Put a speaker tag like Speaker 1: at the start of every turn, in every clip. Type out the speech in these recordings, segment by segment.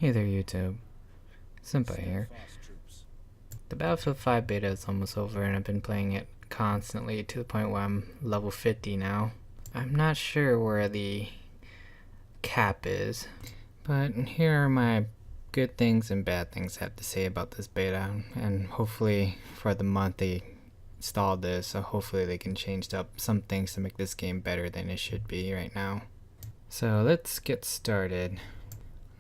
Speaker 1: Hey there YouTube, Senpai here. The Battlefield 5 beta is almost over and I've been playing it constantly to the point where I'm level 50 now. I'm not sure where the cap is, but here are my good things and bad things I have to say about this beta, and hopefully for the month they installed this, so hopefully they can change up some things to make this game better than it should be right now. So let's get started.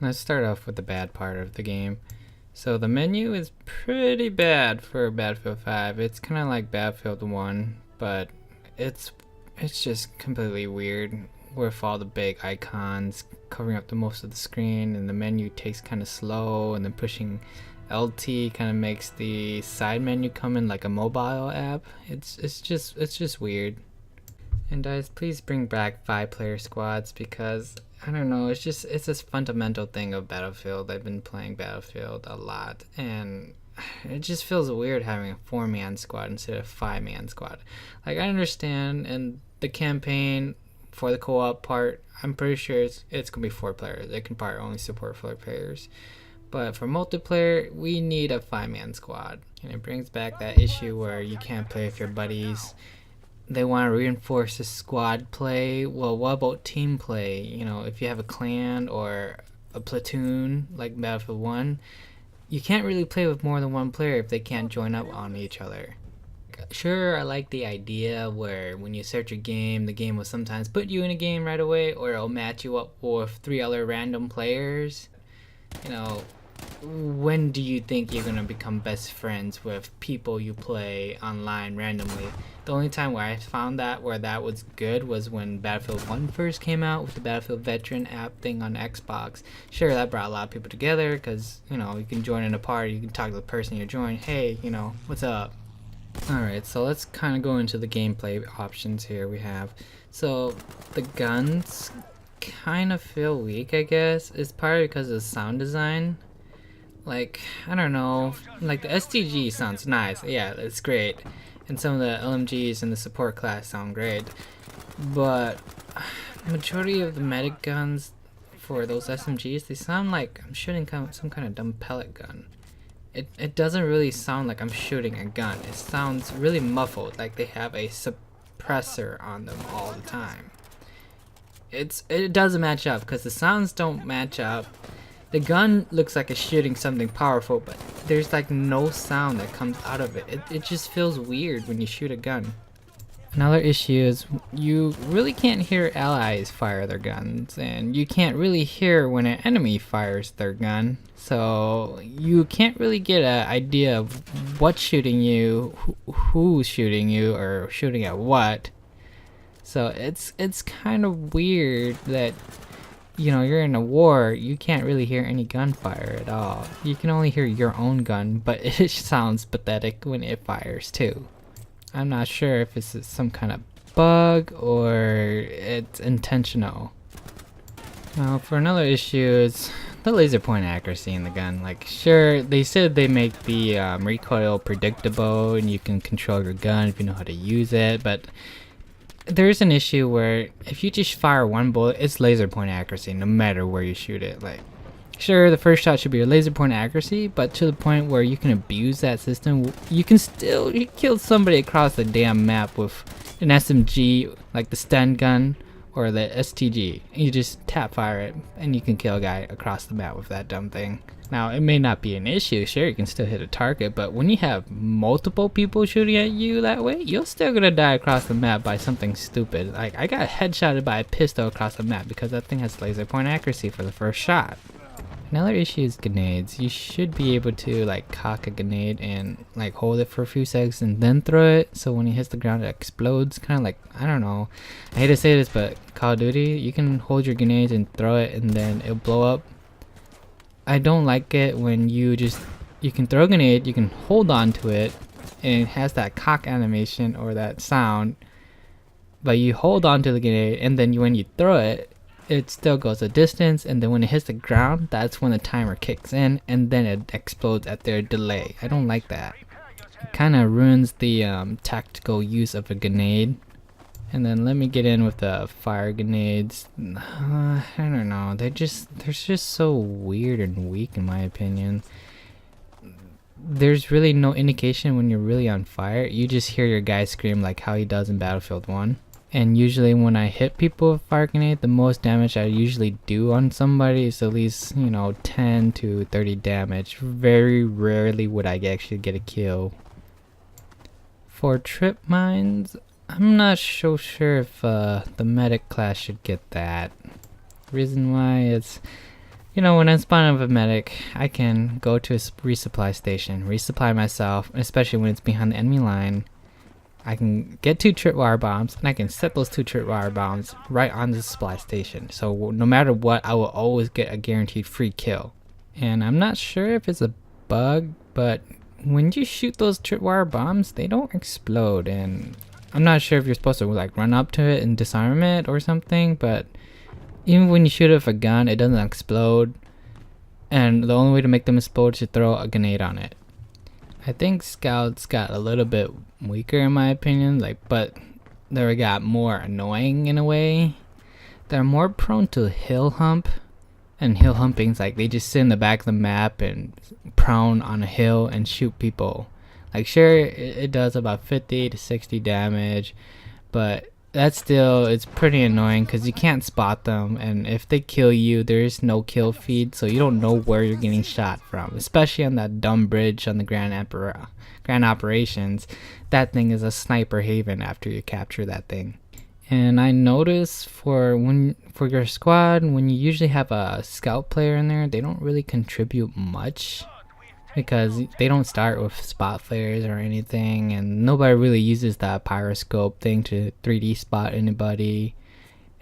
Speaker 1: Let's start off with the bad part of the game. So the menu is pretty bad for Battlefield 5. It's kind of like Battlefield 1, but it's just completely weird with all the big icons covering up the most of the screen, and the menu takes kind of slow, and then pushing LT kind of makes the side menu come in like a mobile app. It's just weird. And guys, please bring back 5-player squads, because I don't know, it's this fundamental thing of Battlefield. I've been playing Battlefield a lot, and it just feels weird having a 4-man squad instead of 5-man squad. Like, I understand in the campaign for the co-op part, I'm pretty sure it's gonna be 4 players. It can probably only support 4 players. But for multiplayer, we need a 5-man squad. And it brings back that issue where you can't play with your buddies. They want to reinforce the squad play. Well, what about team play? You know, if you have a clan or a platoon like Battlefield 1, you can't really play with more than one player if they can't join up on each other. Sure, I like the idea where when you search a game, the game will sometimes put you in a game right away, or it'll match you up with 3 other random players. You know, when do you think you're gonna become best friends with people you play online randomly? The only time where I found that where that was good was when Battlefield 1 first came out with the Battlefield Veteran app thing on Xbox. Sure, that brought a lot of people together because, you know, you can join in a party, you can talk to the person you're joining, hey, you know, what's up? Alright, so let's kind of go into the gameplay options here we have. So the guns kind of feel weak, I guess. It's probably because of the sound design. Like, I don't know, like the STG sounds nice, yeah, it's great, and some of the LMGs in the support class sound great, but majority of the medic guns for those SMGs, they sound like I'm shooting some kind of dumb pellet gun. It doesn't really sound like I'm shooting a gun. It sounds really muffled, like they have a suppressor on them all the time. It doesn't match up because the sounds don't match up. The gun looks like it's shooting something powerful, but there's like no sound that comes out of it. It just feels weird when you shoot a gun. Another issue is you really can't hear allies fire their guns, and you can't really hear when an enemy fires their gun. So you can't really get an idea of what's shooting you, who's shooting you, or shooting at what. So it's kind of weird that, you know, you're in a war, you can't really hear any gunfire at all. You can only hear your own gun, but it sounds pathetic when it fires too. I'm not sure if it's some kind of bug or it's intentional. Now, for another issue is the laser point accuracy in the gun. Like, sure, they said they make the recoil predictable and you can control your gun if you know how to use it, but there's an issue where if you just fire one bullet, it's laser point accuracy no matter where you shoot it. Like, sure, the first shot should be your laser point accuracy, but to the point where you can abuse that system, you kill somebody across the damn map with an SMG, like the stun gun or the STG. You just tap fire it and you can kill a guy across the map with that dumb thing. Now, it may not be an issue, sure, you can still hit a target, but when you have multiple people shooting at you that way, you're still gonna die across the map by something stupid. Like, I got headshotted by a pistol across the map because that thing has laser point accuracy for the first shot. Another issue is grenades. You should be able to like cock a grenade and like hold it for a few seconds and then throw it, so when it hits the ground it explodes. Kind of like, I don't know, I hate to say this, but Call of Duty, you can hold your grenades and throw it and then it'll blow up. I don't like it when you can throw a grenade, you can hold on to it, and it has that cock animation or that sound, but you hold on to the grenade and then when you throw it, it still goes a distance, and then when it hits the ground, that's when the timer kicks in and then it explodes at their delay. I don't like that. It kind of ruins the tactical use of a grenade. And then let me get in with the fire grenades. I don't know. They're just so weird and weak in my opinion. There's really no indication when you're really on fire. You just hear your guy scream like how he does in Battlefield 1. And usually when I hit people with fire grenade, the most damage I usually do on somebody is at least, 10 to 30 damage. Very rarely would I actually get a kill. For Tripmines, I'm not so sure if the medic class should get that. Reason why is, when I'm spawning with a medic, I can go to a resupply station, resupply myself, especially when it's behind the enemy line. I can get 2 tripwire bombs, and I can set those 2 tripwire bombs right on the supply station. So no matter what, I will always get a guaranteed free kill. And I'm not sure if it's a bug, but when you shoot those tripwire bombs, they don't explode. And I'm not sure if you're supposed to like run up to it and disarm it or something, but even when you shoot it with a gun, it doesn't explode. And the only way to make them explode is to throw a grenade on it. I think scouts got a little bit weaker in my opinion, but they got more annoying in a way. They're more prone to hill hump, and hill humping's like they just sit in the back of the map and prone on a hill and shoot people. Like sure, it does about 50 to 60 damage, but it's pretty annoying because you can't spot them, and if they kill you, there is no kill feed, so you don't know where you're getting shot from, especially on that dumb bridge on the Grand Operations. That thing is a sniper haven after you capture that thing. And I notice for your squad, when you usually have a scout player in there, they don't really contribute much, because they don't start with spot flares or anything, and nobody really uses that pyroscope thing to 3D spot anybody,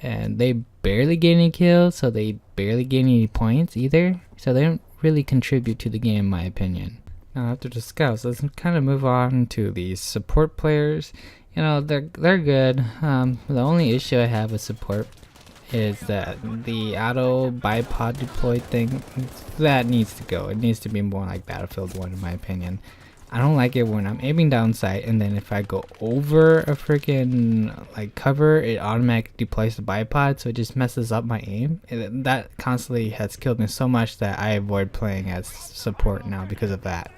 Speaker 1: and they barely get any kills, so they barely get any points either, so they don't really contribute to the game in my opinion. Now after the scouts, let's kind of move on to the support players. They're good. The only issue I have with support is that the auto bipod deploy thing, that needs to go. It needs to be more like Battlefield 1 in my opinion. I don't like it when I'm aiming down sight and then if I go over a freaking cover, it automatically deploys the bipod, so it just messes up my aim. That constantly has killed me so much that I avoid playing as support now because of that.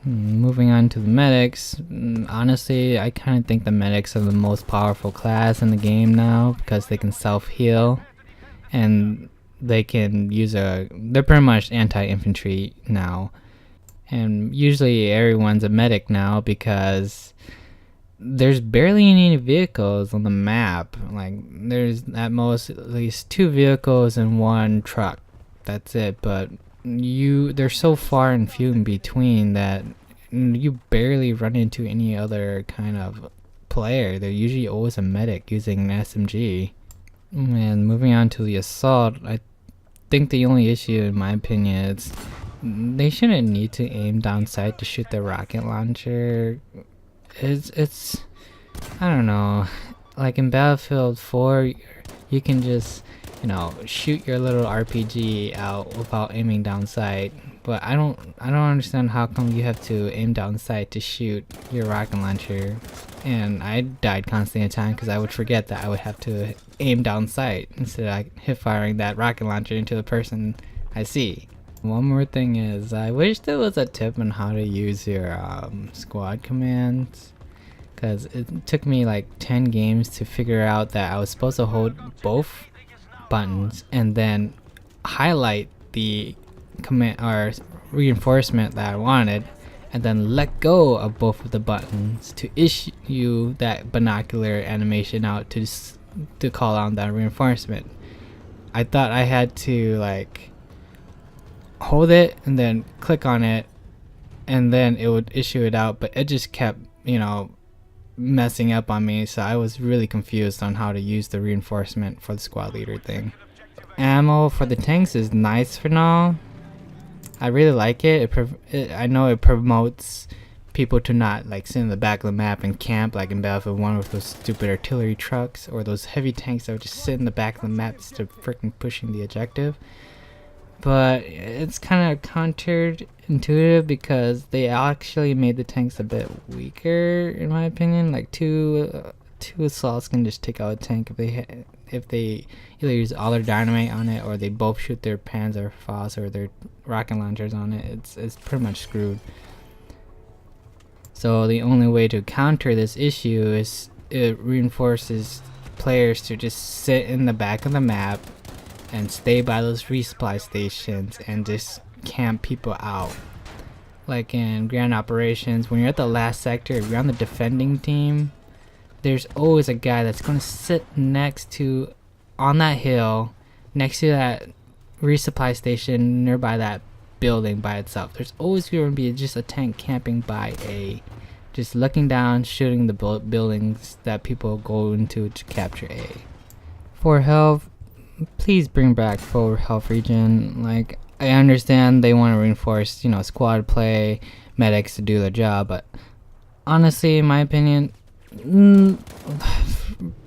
Speaker 1: Moving on to the medics, honestly I kind of think the medics are the most powerful class in the game now because they can self-heal and they can they're pretty much anti-infantry now, and usually everyone's a medic now because there's barely any vehicles on the map. There's at most at least 2 vehicles and 1 truck, that's it, but they're so far and few in between that you barely run into any other kind of player. They're usually always a medic using an SMG. And moving on to the assault, I think the only issue in my opinion is they shouldn't need to aim down sight to shoot the rocket launcher. It's I don't know, like in Battlefield 4 you can just shoot your little RPG out without aiming down sight, but I don't understand how come you have to aim down sight to shoot your rocket launcher. And I died constantly at time because I would forget that I would have to aim down sight instead of hip firing that rocket launcher into the person I see. One more thing is, I wish there was a tip on how to use your squad commands, because it took me like 10 games to figure out that I was supposed to hold both buttons and then highlight the command or reinforcement that I wanted, and then let go of both of the buttons to issue that binocular animation out to call on that reinforcement. I thought I had to hold it and then click on it and then it would issue it out, but it just kept messing up on me, so I was really confused on how to use the reinforcement for the squad leader thing. Ammo for the tanks is nice for now. I really like it. I know it promotes people to not sit in the back of the map and camp like in Battlefield 1 with those stupid artillery trucks or those heavy tanks that would just sit in the back of the map instead of freaking pushing the objective. But it's kind of counterintuitive because they actually made the tanks a bit weaker in my opinion, like two 2 assaults can just take out a tank if they either use all their dynamite on it or they both shoot their Panzer Faust or their rocket launchers on it. It's pretty much screwed. So the only way to counter this issue is it reinforces players to just sit in the back of the map and stay by those resupply stations and just camp people out. Like in Grand Operations, when you're at the last sector, if you're on the defending team, there's always a guy that's going to sit on that hill, next to that resupply station nearby that building by itself. There's always going to be just a tank camping by A, just looking down, shooting the buildings that people go into to capture A. For health, please bring back full health regen. Like, I understand they want to reinforce, squad play, medics to do their job, but honestly, in my opinion,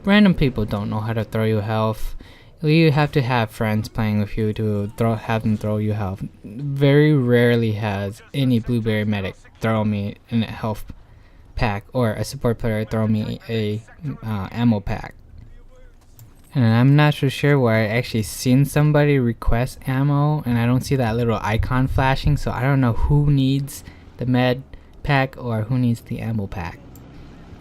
Speaker 1: random people don't know how to throw you health. You have to have friends playing with you to have them throw you health. Very rarely has any blueberry medic throw me a health pack or a support player throw me a ammo pack. And I'm not so sure where I actually seen somebody request ammo and I don't see that little icon flashing, so I don't know who needs the med pack or who needs the ammo pack.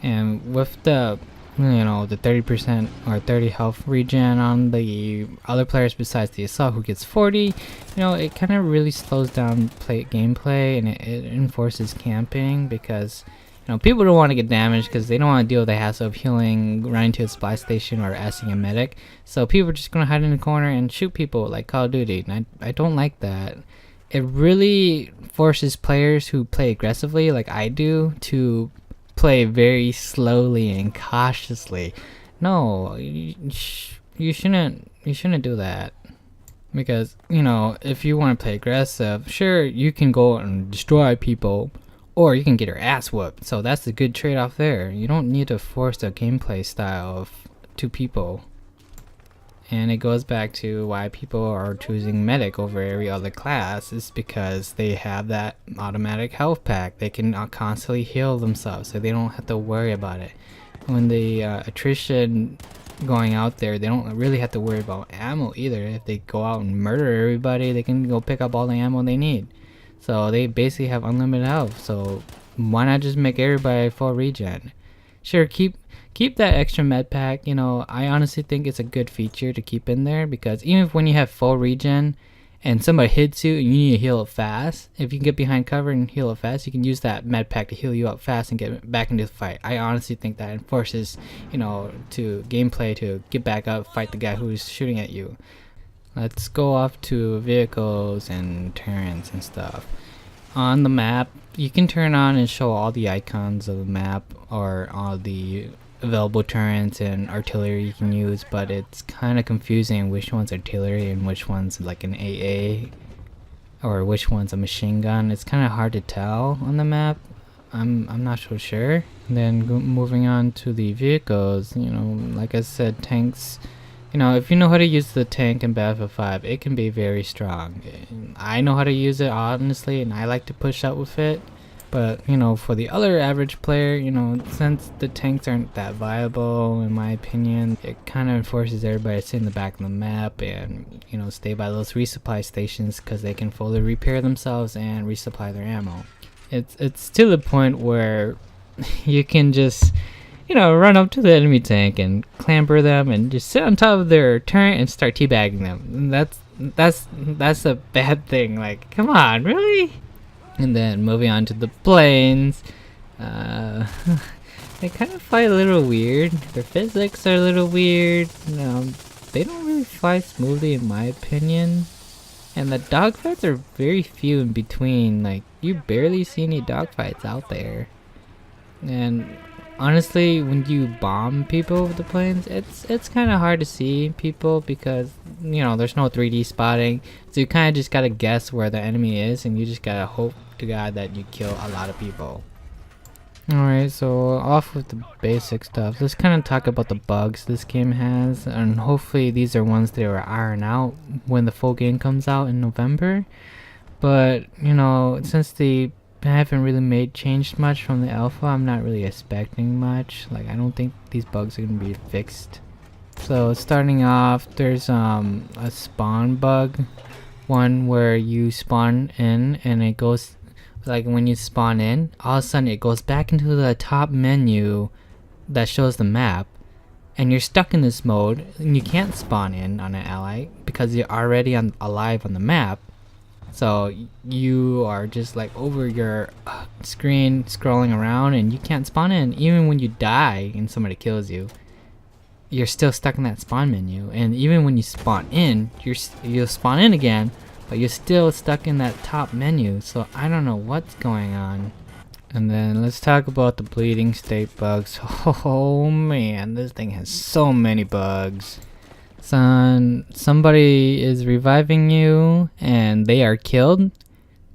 Speaker 1: And with the the 30% or 30 health regen on the other players besides the assault who gets 40, it kind of really slows down gameplay, and it enforces camping because people don't want to get damaged because they don't want to deal with the hassle of healing, running to a supply station, or asking a medic. So people are just going to hide in the corner and shoot people like Call of Duty, and I don't like that. It really forces players who play aggressively like I do to play very slowly and cautiously. No, you shouldn't do that. Because, if you want to play aggressive, sure, you can go and destroy people, or you can get your ass whooped. So that's the good trade-off there. You don't need to force a gameplay style of 2 people. And it goes back to why people are choosing medic over every other class, is because they have that automatic health pack. They can constantly heal themselves, so they don't have to worry about it. When the attrition going out there, they don't really have to worry about ammo either. If they go out and murder everybody, they can go pick up all the ammo they need. So they basically have unlimited health, so why not just make everybody full regen? Sure, keep that extra med pack. I honestly think it's a good feature to keep in there, because even if when you have full regen and somebody hits you and you need to heal it fast, if you can get behind cover and heal it fast, you can use that med pack to heal you up fast and get back into the fight. I honestly think that enforces, to gameplay to get back up, fight the guy who's shooting at you. Let's go off to vehicles and turrets and stuff. On the map, you can turn on and show all the icons of the map or all the available turrets and artillery you can use, but it's kind of confusing which one's artillery and which one's like an AA or which one's a machine gun. It's kind of hard to tell on the map. I'm not so sure. Then moving on to the vehicles, like I said, tanks. If you know how to use the tank in Battlefield 5, it can be very strong. I know how to use it, honestly, and I like to push out with it. But, for the other average player, since the tanks aren't that viable, in my opinion, it kind of forces everybody to sit in the back of the map and, stay by those resupply stations because they can fully repair themselves and resupply their ammo. It's to the point where you can just run up to the enemy tank and clamber them and just sit on top of their turret and start teabagging them. And that's a bad thing. Like, come on, really? And then moving on to the planes, they kind of fly a little weird. Their physics are a little weird. They don't really fly smoothly, in my opinion. And the dogfights are very few in between. Like, you barely see any dogfights out there. And honestly, when you bomb people with the planes, it's kind of hard to see people because there's no 3D spotting, so you kind of just gotta guess where the enemy is, and you just gotta hope to God that you kill a lot of people. Alright, so off with the basic stuff. Let's kind of talk about the bugs this game has, and hopefully these are ones that will iron out when the full game comes out in November. But since the haven't really changed much from the alpha. I'm not really expecting much. Like, I don't think these bugs are gonna be fixed. So starting off, there's a spawn bug, one where you spawn in and it goes, like when you spawn in, all of a sudden it goes back into the top menu that shows the map, and you're stuck in this mode and you can't spawn in on an ally because you're already alive on the map. So you are just like over your screen scrolling around and you can't spawn in. Even when you die and somebody kills you, you're still stuck in that spawn menu. And even when you spawn in, you'll spawn in again, but you're still stuck in that top menu. So I don't know what's going on. And then let's talk about the bleeding state bugs. Oh man, this thing has so many bugs. Son, somebody is reviving you and they are killed.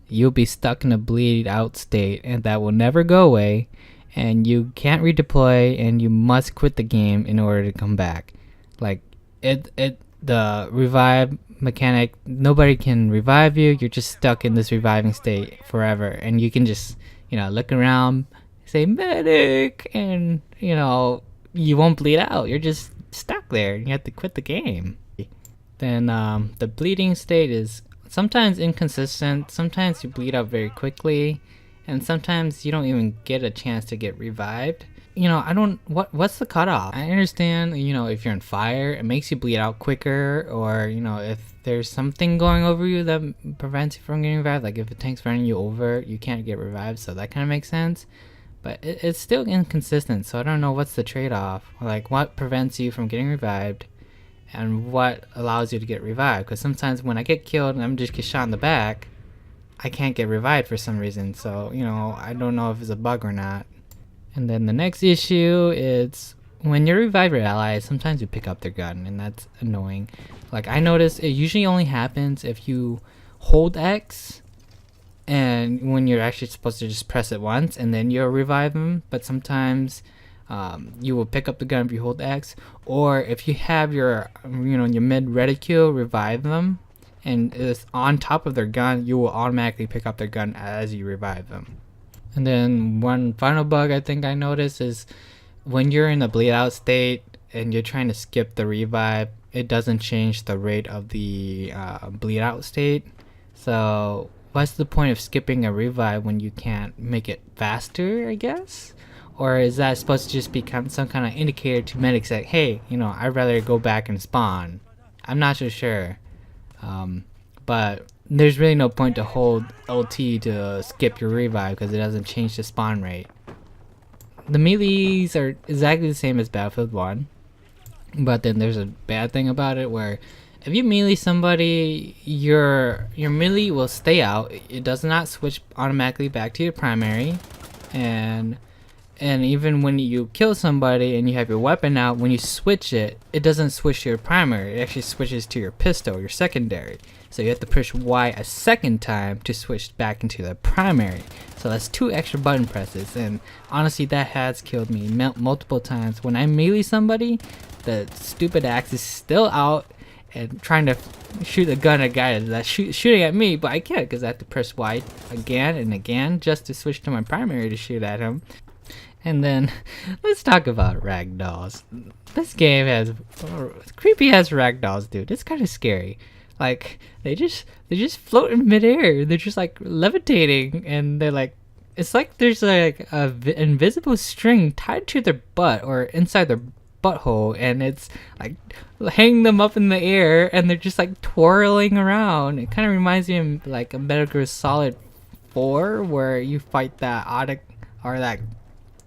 Speaker 1: You'll be stuck in a bleed out state and that will never go away. And you can't redeploy and you must quit the game in order to come back. Like the revive mechanic, nobody can revive you. You're just stuck in this reviving state forever, and you can just, look around, say medic, and you won't bleed out. You're just stuck there. You have to quit the game. Then the bleeding state is sometimes inconsistent. Sometimes you bleed out very quickly, and sometimes you don't even get a chance to get revived. What's the cutoff? I understand, if you're on fire, it makes you bleed out quicker, or, if there's something going over you that prevents you from getting revived, like if a tank's running you over, you can't get revived, so that kind of makes sense. But it's still inconsistent, so I don't know what's the trade-off. Like, what prevents you from getting revived, and what allows you to get revived? Because sometimes when I get killed and I'm just get shot in the back, I can't get revived for some reason, so, I don't know if it's a bug or not. And then the next issue is when you revive your allies, sometimes you pick up their gun, and that's annoying. Like, I noticed it usually only happens if you hold X, and when you're actually supposed to just press it once, and then you'll revive them. But sometimes you will pick up the gun if you hold X, or if you have your, your mid reticule, revive them, and it's on top of their gun, you will automatically pick up their gun as you revive them. And then one final bug I think I noticed is when you're in a bleed out state and you're trying to skip the revive, it doesn't change the rate of the bleed out state. So what's the point of skipping a revive when you can't make it faster, I guess? Or is that supposed to just become some kind of indicator to medics that, hey, I'd rather go back and spawn? I'm not so sure. But there's really no point to hold LT to skip your revive because it doesn't change the spawn rate. The melees are exactly the same as Battlefield 1, but then there's a bad thing about it where if you melee somebody, your melee will stay out. It does not switch automatically back to your primary, and even when you kill somebody and you have your weapon out, when you switch it, it doesn't switch to your primary. It actually switches to your pistol, your secondary. So you have to push Y a second time to switch back into the primary. So that's 2 extra button presses, and honestly that has killed me multiple times. When I melee somebody, the stupid axe is still out and trying to shoot a gun at a guy that's shooting at me, but I can't because I have to press Y again and again just to switch to my primary to shoot at him. And then let's talk about ragdolls. This game has creepy ass ragdolls, dude. It's kind of scary. Like they just float in midair. They're just like levitating, and they're like, it's like there's like a invisible string tied to their butt or inside their butthole, and it's like hanging them up in the air, and they're just like twirling around. It kind of reminds me of like a Metal Gear Solid 4, where you fight that that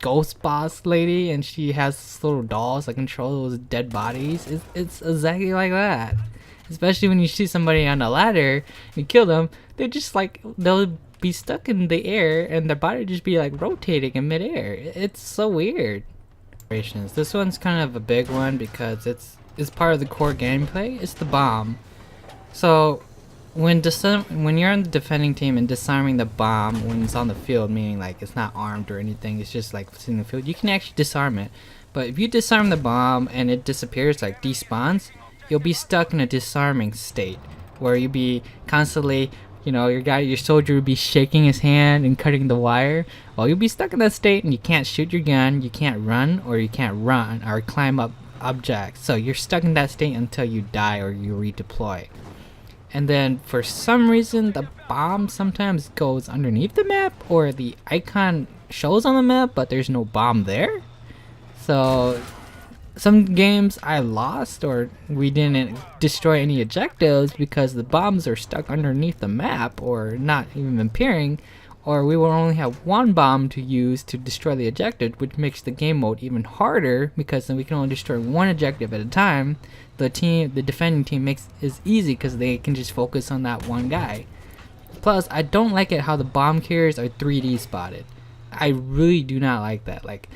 Speaker 1: ghost boss lady, and she has little dolls that control those dead bodies. It's exactly like that. Especially when you shoot somebody on a ladder and you kill them, they're just like, they'll be stuck in the air and their body just be like rotating in midair. It's so weird. This one's kind of a big one because it's part of the core gameplay. It's the bomb. So when you're on the defending team and disarming the bomb when it's on the field, meaning like it's not armed or anything, it's just like it's in the field, you can actually disarm it. But if you disarm the bomb and it disappears, like despawns, you'll be stuck in a disarming state where you'll be constantly You know, your soldier would be shaking his hand and cutting the wire. Well, you'll be stuck in that state and you can't shoot your gun, you can't run, or you can't run or climb up objects. So you're stuck in that state until you die or you redeploy. And then for some reason the bomb sometimes goes underneath the map, or the icon shows on the map but there's no bomb there. So some games I lost, or we didn't destroy any objectives because the bombs are stuck underneath the map or not even appearing, or we will only have one bomb to use to destroy the objective, which makes the game mode even harder because then we can only destroy one objective at a time. The defending team makes it easy because they can just focus on that one guy. Plus, I don't like it how the bomb carriers are 3D spotted. I really do not like that. Like,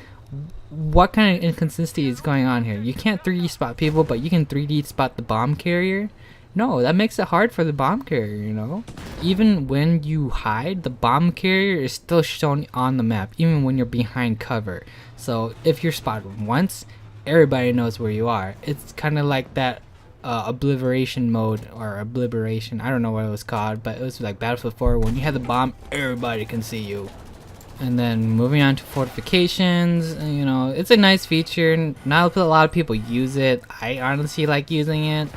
Speaker 1: what kind of inconsistency is going on here? You can't 3D spot people, but you can 3D spot the bomb carrier? No, that makes it hard for the bomb carrier, you know? Even when you hide, the bomb carrier is still shown on the map, even when you're behind cover. So if you're spotted once, everybody knows where you are. It's kind of like that obliteration mode, or obliteration, I don't know what it was called, but it was like Battlefield 4, when you had the bomb, everybody can see you. And then moving on to fortifications, you know, it's a nice feature. Not a lot of people use it. I honestly like using it.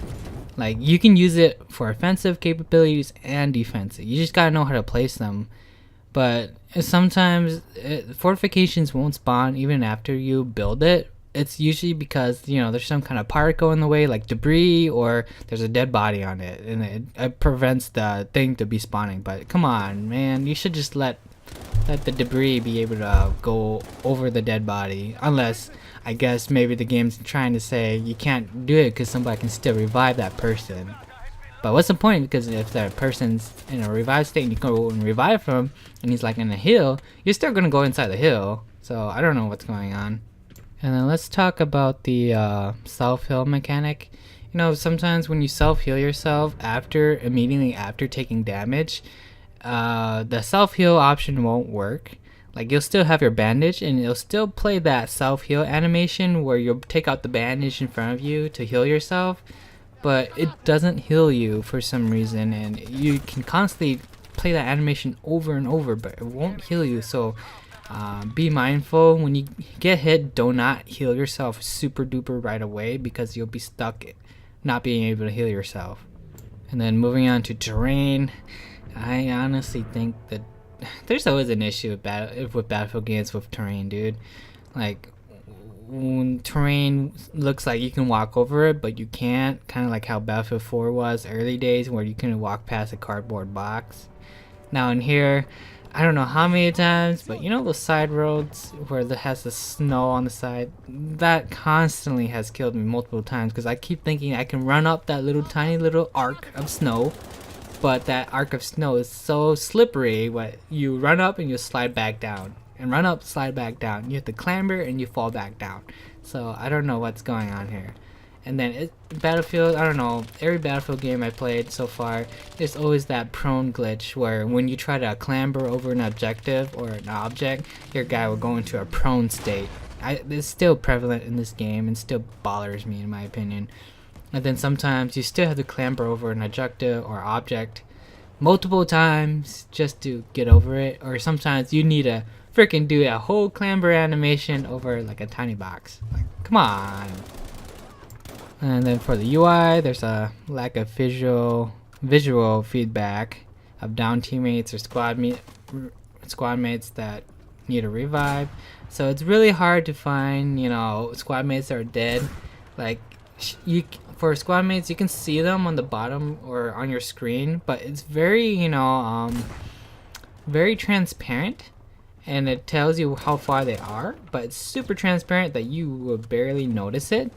Speaker 1: Like, you can use it for offensive capabilities and defensive. You just gotta know how to place them. But sometimes fortifications won't spawn even after you build it. It's usually because, you know, there's some kind of particle in the way, like debris, or there's a dead body on it, and it prevents the thing to be spawning. But come on, man, you should just let the debris be able to go over the dead body, unless I guess maybe the game's trying to say you can't do it because somebody can still revive that person. But what's the point? Because if that person's in a revived state and you go and revive him and he's like in a hill, you're still gonna go inside the hill. So I don't know what's going on. And then let's talk about the self-heal mechanic. You know, sometimes when you self-heal yourself immediately after taking damage, the self-heal option won't work. Like, you'll still have your bandage and it'll still play that self-heal animation where you'll take out the bandage in front of you to heal yourself, but it doesn't heal you for some reason, and you can constantly play that animation over and over, but it won't heal you. So be mindful when you get hit. Do not heal yourself super duper right away, because you'll be stuck not being able to heal yourself. And then moving on to terrain, I honestly think that there's always an issue with Battlefield games with terrain, dude. Like, when terrain looks like you can walk over it, but you can't, kind of like how Battlefield 4 was early days, where you couldn't walk past a cardboard box. Now in here, I don't know how many times, but you know those side roads where it has the snow on the side? That constantly has killed me multiple times, because I keep thinking I can run up that little tiny little arc of snow, but that arc of snow is so slippery. What you run up and you slide back down, and run up, slide back down. You have to clamber and you fall back down. So I don't know what's going on here. And then Battlefield, I don't know, every Battlefield game I played so far, there's always that prone glitch where when you try to clamber over an objective or an object, your guy will go into a prone state. It's still prevalent in this game and still bothers me, in my opinion. And then sometimes you still have to clamber over an objective or object multiple times just to get over it, or sometimes you need to freaking do a whole clamber animation over like a tiny box. Like, come on. And then for the UI, there's a lack of visual feedback of down teammates or squad mates that need a revive. So it's really hard to find, you know, squad mates that are dead. Like, for squad mates, you can see them on the bottom or on your screen, but it's very, you know, very transparent, and it tells you how far they are, but it's super transparent that you will barely notice it.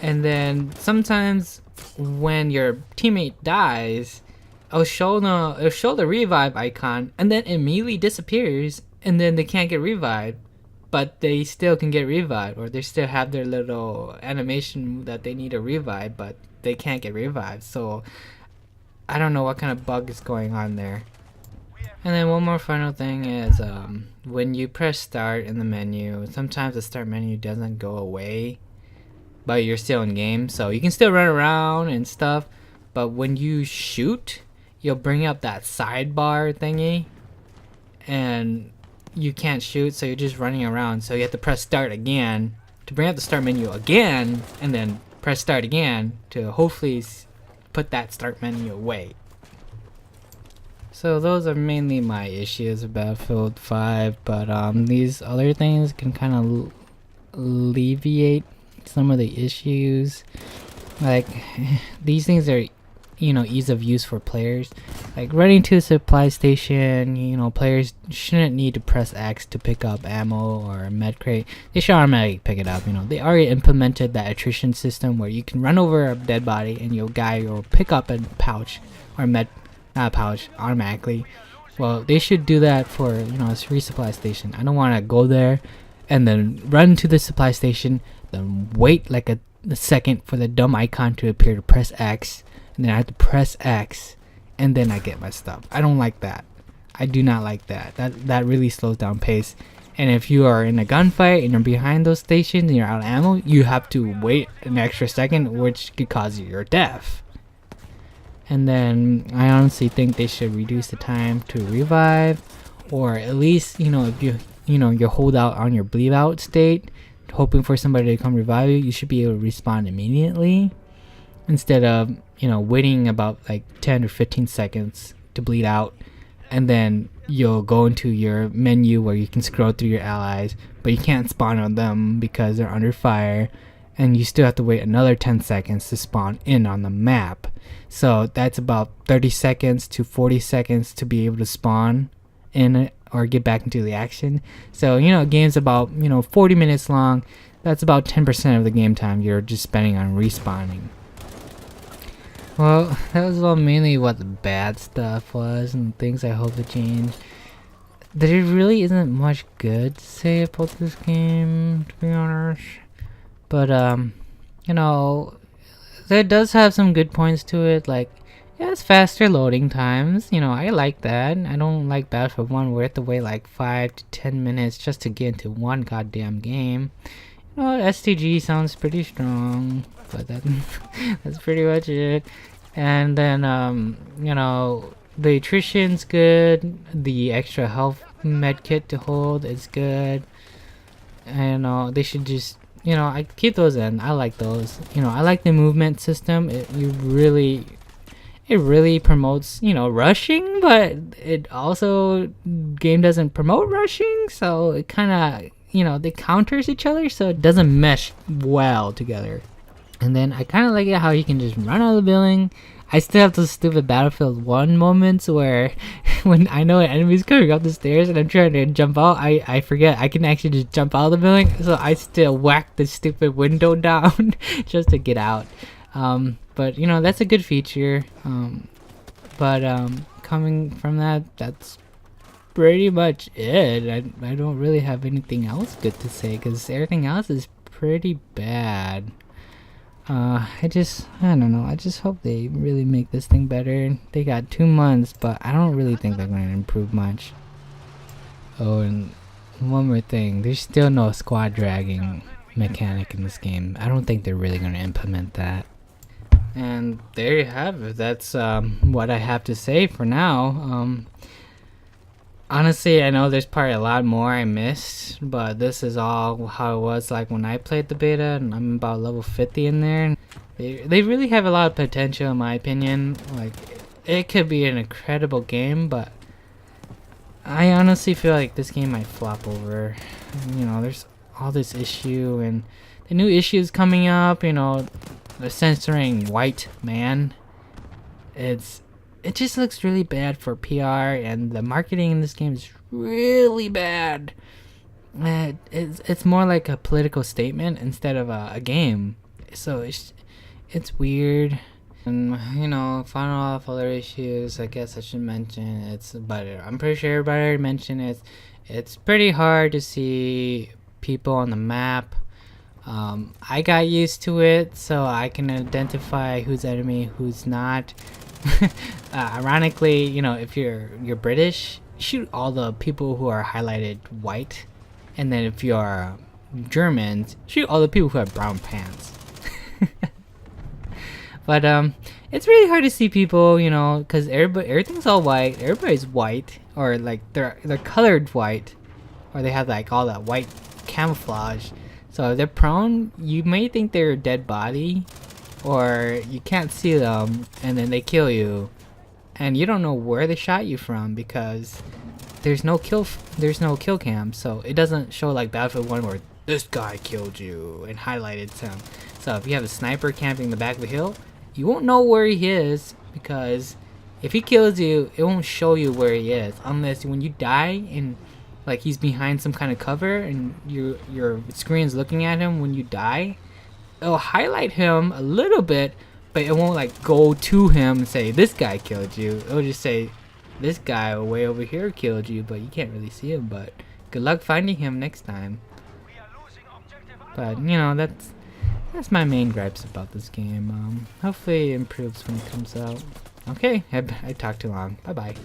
Speaker 1: And then sometimes when your teammate dies, it'll show the revive icon, and then immediately disappears, and then they can't get revived, but they still can get revived, or they still have their little animation that they need a revive, but they can't get revived. So I don't know what kind of bug is going on there. And then one more final thing is when you press start in the menu, sometimes the start menu doesn't go away, but you're still in game, so you can still run around and stuff. But when you shoot, you'll bring up that sidebar thingy, and you can't shoot, so you're just running around. So you have to press start again to bring up the start menu again, and then press start again to hopefully put that start menu away. So those are mainly my issues with Battlefield 5, but these other things can kind of alleviate some of the issues. Like, these things are, you know, ease of use for players. Like running to a supply station, you know, players shouldn't need to press X to pick up ammo or a med crate. They should automatically pick it up. You know, they already implemented that attrition system where you can run over a dead body and your guy will pick up a pouch or not a pouch automatically. Well, they should do that for, you know, a resupply station. I don't want to go there and then run to the supply station, then wait like a second for the dumb icon to appear to press X, and then I have to press X, and then I get my stuff. I don't like that. I do not like that. That really slows down pace. And if you are in a gunfight and you're behind those stations and you're out of ammo, you have to wait an extra second, which could cause you your death. And then I honestly think they should reduce the time to revive, or at least, you know, if you hold out on your bleed out state, hoping for somebody to come revive you, you should be able to respawn immediately instead of, you know, waiting about like 10 or 15 seconds to bleed out, and then you'll go into your menu where you can scroll through your allies, but you can't spawn on them because they're under fire, and you still have to wait another 10 seconds to spawn in on the map. So that's about 30 seconds to 40 seconds to be able to spawn in or get back into the action. So, you know, game's about, you know, 40 minutes long. That's about 10% of the game time you're just spending on respawning. Well, that was all mainly what the bad stuff was and things I hope to change. There really isn't much good to say about this game, to be honest. But, you know, there does have some good points to it. Like, yeah, it's faster loading times. You know, I like that. I don't like Battlefield 1 where you have to wait like 5 to 10 minutes just to get into one goddamn game. You know, STG sounds pretty strong, but that's pretty much it. And then, you know, the attrition's good. The extra health med kit to hold is good. And they should just, you know, I keep those in. I like those. You know, I like the movement system. It really promotes, you know, rushing, but it also, game doesn't promote rushing, so it kind of, you know, they counters each other, so it doesn't mesh well together. And then I kind of like it how you can just run out of the building. I still have those stupid Battlefield 1 moments where when I know an enemy's coming up the stairs and I'm trying to jump out, I forget I can actually just jump out of the building, so I still whack the stupid window down just to get out. But, you know, that's a good feature. Coming from that, that's pretty much it. I don't really have anything else good to say because everything else is pretty bad. I don't know. I just hope they really make this thing better. They got 2 months, but I don't really think they're going to improve much. Oh, and one more thing. There's still no squad dragging mechanic in this game. I don't think they're really going to implement that. And there you have it. That's what I have to say for now. Honestly, I know there's probably a lot more I missed, but this is all how it was like when I played the beta, and I'm about level 50 in there. They really have a lot of potential in my opinion. Like, it could be an incredible game, but I honestly feel like this game might flop over. You know, there's all this issue, and the new issues coming up, you know, they're censoring white man. It just looks really bad for PR, and the marketing in this game is really bad. It's more like a political statement instead of a game. So it's weird. And, you know, final off other issues, I guess I should mention but I'm pretty sure everybody already mentioned it. It's pretty hard to see people on the map. I got used to it, so I can identify who's enemy, who's not. Ironically, you know, if you're British, shoot all the people who are highlighted white, and then if you're Germans, shoot all the people who have brown pants. But It's really hard to see people, you know, because everything's all white. Everybody's white, or like they're colored white, or they have like all that white camouflage. So if they're prone, you may think they're a dead body, or you can't see them, and then they kill you, and you don't know where they shot you from because there's no kill cam, so it doesn't show like Battlefield 1 where this guy killed you and highlighted him. So if you have a sniper camping the back of the hill, you won't know where he is because if he kills you, it won't show you where he is unless when you die and like he's behind some kind of cover and your screen's looking at him when you die. It'll highlight him a little bit, but it won't like go to him and say this guy killed you. It'll just say this guy way over here killed you, but you can't really see him. But good luck finding him next time. But you know, that's my main gripes about this game. Hopefully it improves when it comes out. Okay, I talked too long. Bye bye.